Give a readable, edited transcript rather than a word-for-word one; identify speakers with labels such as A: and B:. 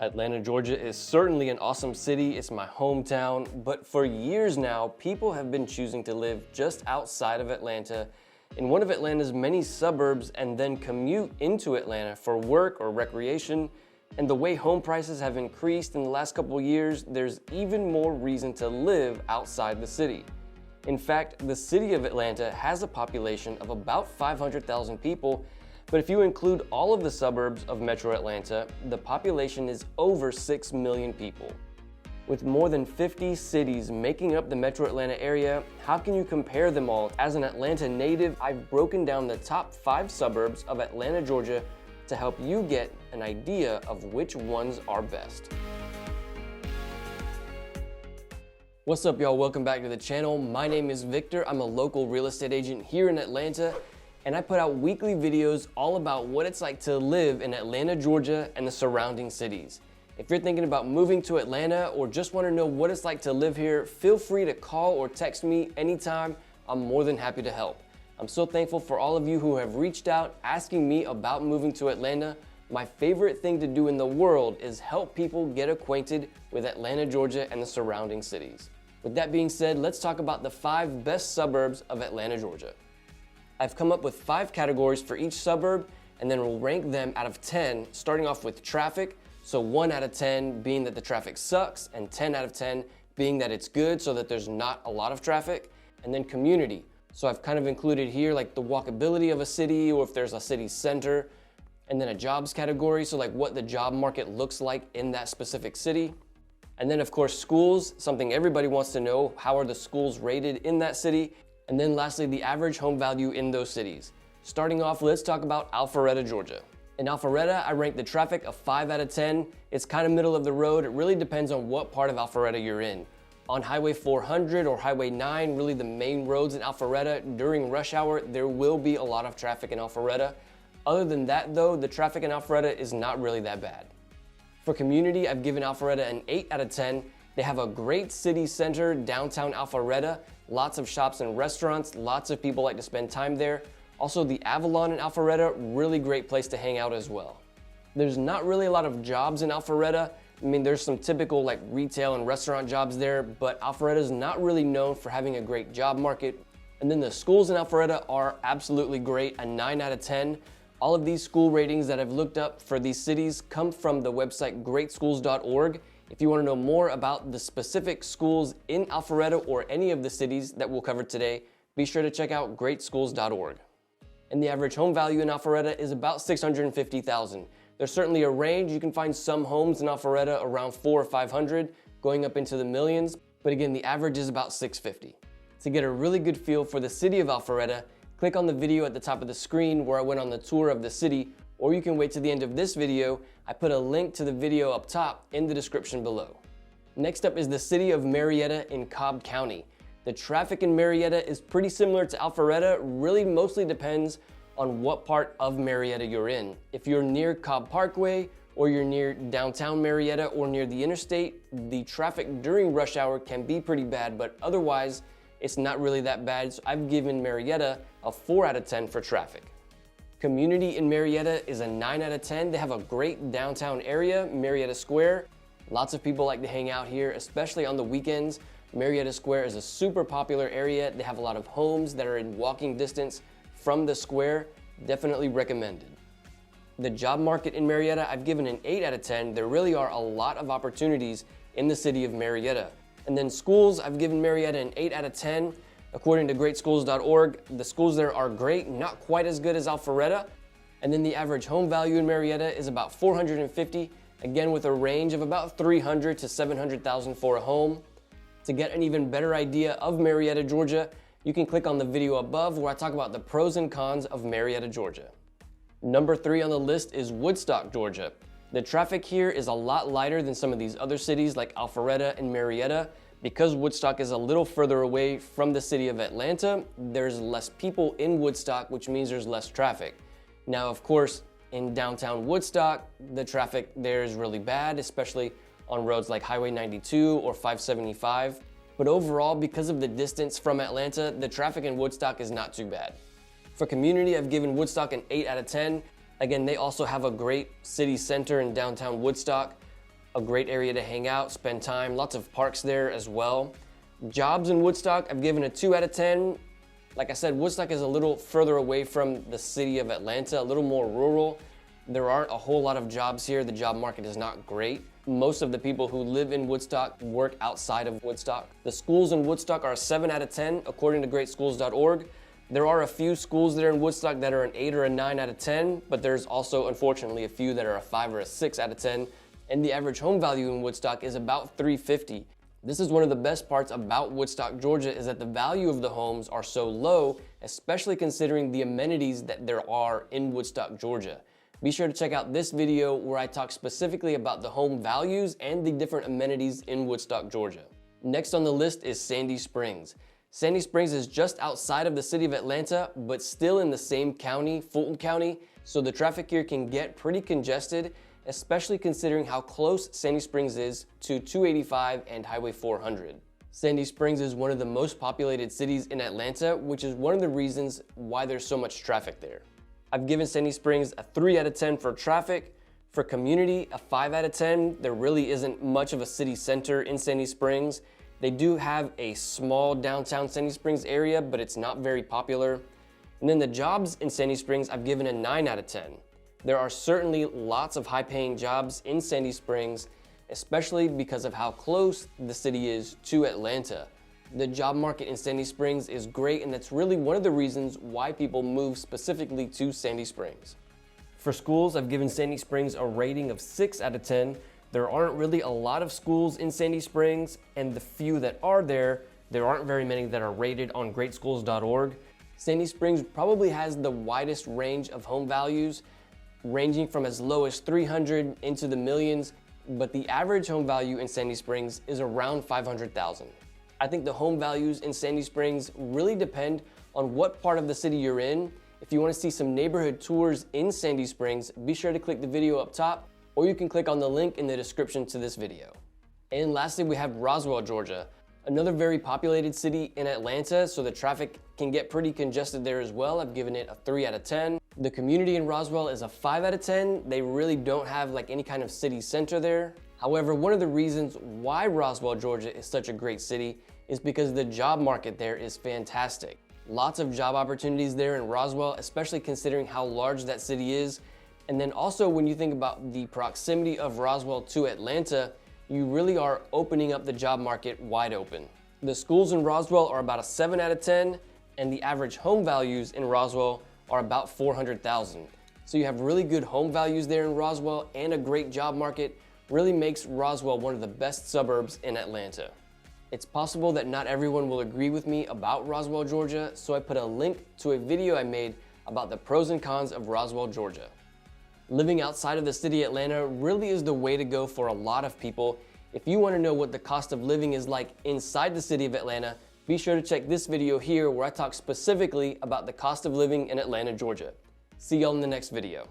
A: Atlanta, Georgia is certainly an awesome city. It's my hometown, but for years now, people have been choosing to live just outside of Atlanta in one of Atlanta's many suburbs and then commute into Atlanta for work or recreation. And the way home prices have increased in the last couple of years, there's even more reason to live outside the city. In fact, the city of Atlanta has a population of about 500,000 people, but if you include all of the suburbs of Metro Atlanta, the population is over 6 million people. With more than 50 cities making up the Metro Atlanta area, how can you compare them all? As an Atlanta native, I've broken down the top 5 suburbs of Atlanta, Georgia to help you get an idea of which ones are best. What's up, y'all? Welcome back to the channel. My name is Victor. I'm a local real estate agent here in Atlanta, and I put out weekly videos all about what it's like to live in Atlanta, Georgia, and the surrounding cities. If you're thinking about moving to Atlanta or just want to know what it's like to live here, feel free to call or text me anytime. I'm more than happy to help. I'm so thankful for all of you who have reached out asking me about moving to Atlanta. My favorite thing to do in the world is help people get acquainted with Atlanta, Georgia, and the surrounding cities. With that being said, let's talk about the 5 best suburbs of Atlanta, Georgia. I've come up with 5 categories for each suburb, and then we'll rank them out of 10, starting off with traffic. So 1 out of 10 being that the traffic sucks, and 10 out of 10 being that it's good so that there's not a lot of traffic. And then community. So I've kind of included here like the walkability of a city, or if there's a city center. And then a jobs category, so like what the job market looks like in that specific city. And then of course schools, something everybody wants to know, how are the schools rated in that city? And then lastly, the average home value in those cities. Starting off, let's talk about Alpharetta, Georgia. In Alpharetta, I rank the traffic a 5 out of 10. It's kind of middle of the road. It really depends on what part of Alpharetta you're in. On Highway 400 or Highway 9, really the main roads in Alpharetta, during rush hour, there will be a lot of traffic in Alpharetta. Other than that though, the traffic in Alpharetta is not really that bad. For community, I've given Alpharetta an 8 out of 10. They have a great city center, downtown Alpharetta, lots of shops and restaurants, lots of people like to spend time there. Also, the Avalon in Alpharetta, really great place to hang out as well. There's not really a lot of jobs in Alpharetta. I mean, there's some typical like retail and restaurant jobs there, but Alpharetta is not really known for having a great job market. And then the schools in Alpharetta are absolutely great, a 9 out of 10. All of these school ratings that I've looked up for these cities come from the website greatschools.org. If you want to know more about the specific schools in Alpharetta or any of the cities that we'll cover today, be sure to check out greatschools.org. And the average home value in Alpharetta is about $650,000. There's certainly a range. You can find some homes in Alpharetta around $400,000 or $500,000, going up into the millions. But again, the average is about $650,000. To get a really good feel for the city of Alpharetta, click on the video at the top of the screen where I went on the tour of the city, or you can wait to the end of this video. I put a link to the video up top in the description below. Next up is the city of Marietta in Cobb County. The traffic in Marietta is pretty similar to Alpharetta, really mostly depends on what part of Marietta you're in. If you're near Cobb Parkway, or you're near downtown Marietta or near the interstate, the traffic during rush hour can be pretty bad, but otherwise, it's not really that bad. So I've given Marietta a 4 out of 10 for traffic. Community in Marietta is a 9 out of 10. They have a great downtown area, Marietta Square. Lots of people like to hang out here, especially on the weekends. Marietta Square is a super popular area. They have a lot of homes that are in walking distance from the square. Definitely recommended. The job market in Marietta, I've given an 8 out of 10. There really are a lot of opportunities in the city of Marietta. And then schools, I've given Marietta an 8 out of 10. According to greatschools.org, the schools there are great, not quite as good as Alpharetta. And then the average home value in Marietta is about $450,000, again with a range of about $300,000 to $700,000 for a home. To get an even better idea of Marietta, Georgia, you can click on the video above where I talk about the pros and cons of Marietta, Georgia. Number 3 on the list is Woodstock, Georgia. The traffic here is a lot lighter than some of these other cities like Alpharetta and Marietta. Because Woodstock is a little further away from the city of Atlanta, there's less people in Woodstock, which means there's less traffic. Now, of course, in downtown Woodstock, the traffic there is really bad, especially on roads like Highway 92 or 575. But overall, because of the distance from Atlanta, the traffic in Woodstock is not too bad. For community, I've given Woodstock an 8 out of 10. Again, they also have a great city center in downtown Woodstock. a great area to hang out, spend time, lots of parks there as well. Jobs in Woodstock, I've given a 2 out of 10. Like I said, Woodstock is a little further away from the city of Atlanta, a little more rural. There aren't a whole lot of jobs here. The job market is not great. Most of the people who live in Woodstock work outside of Woodstock. The schools in Woodstock are a 7 out of 10, according to greatschools.org. There are a few schools there in Woodstock that are an 8 or a 9 out of 10, but there's also, unfortunately, a few that are a 5 or a 6 out of 10, and the average home value in Woodstock is about $350,000. This is one of the best parts about Woodstock, Georgia, is that the value of the homes are so low, especially considering the amenities that there are in Woodstock, Georgia. Be sure to check out this video where I talk specifically about the home values and the different amenities in Woodstock, Georgia. Next on the list is Sandy Springs. Sandy Springs is just outside of the city of Atlanta, but still in the same county, Fulton County, so the traffic here can get pretty congested, especially considering how close Sandy Springs is to 285 and Highway 400. Sandy Springs is one of the most populated cities in Atlanta, which is one of the reasons why there's so much traffic there. I've given Sandy Springs a 3 out of 10 for traffic. For community, a 5 out of 10. There really isn't much of a city center in Sandy Springs. They do have a small downtown Sandy Springs area, but it's not very popular. And then the jobs in Sandy Springs, I've given a 9 out of 10. There are certainly lots of high-paying jobs in Sandy Springs, especially because of how close the city is to Atlanta. The job market in Sandy Springs is great, and that's really one of the reasons why people move specifically to Sandy Springs. For schools, I've given Sandy Springs a rating of 6 out of 10. There aren't really a lot of schools in Sandy Springs, and the few that are there aren't very many that are rated on greatschools.org. Sandy Springs probably has the widest range of home values, ranging from as low as $300,000 into the millions, but the average home value in Sandy Springs is around $500,000. I think the home values in Sandy Springs really depend on what part of the city you're in. If you want to see some neighborhood tours in Sandy Springs, be sure to click the video up top, or you can click on the link in the description to this video. And lastly, we have Roswell, Georgia, another very populated city in Atlanta, so the traffic can get pretty congested there as well. I've given it a 3 out of 10. The community in Roswell is a 5 out of 10. They really don't have like any kind of city center there. However, one of the reasons why Roswell, Georgia is such a great city is because the job market there is fantastic. Lots of job opportunities there in Roswell, especially considering how large that city is. And then also when you think about the proximity of Roswell to Atlanta, you really are opening up the job market wide open. The schools in Roswell are about a 7 out of 10, and the average home values in Roswell are about $400,000. So you have really good home values there in Roswell and a great job market. Really makes Roswell one of the best suburbs in Atlanta. It's possible that not everyone will agree with me about Roswell, Georgia, so I put a link to a video I made about the pros and cons of Roswell, Georgia. Living outside of the city of Atlanta really is the way to go for a lot of people. If you want to know what the cost of living is like inside the city of Atlanta, be sure to check this video here where I talk specifically about the cost of living in Atlanta, Georgia. See y'all in the next video.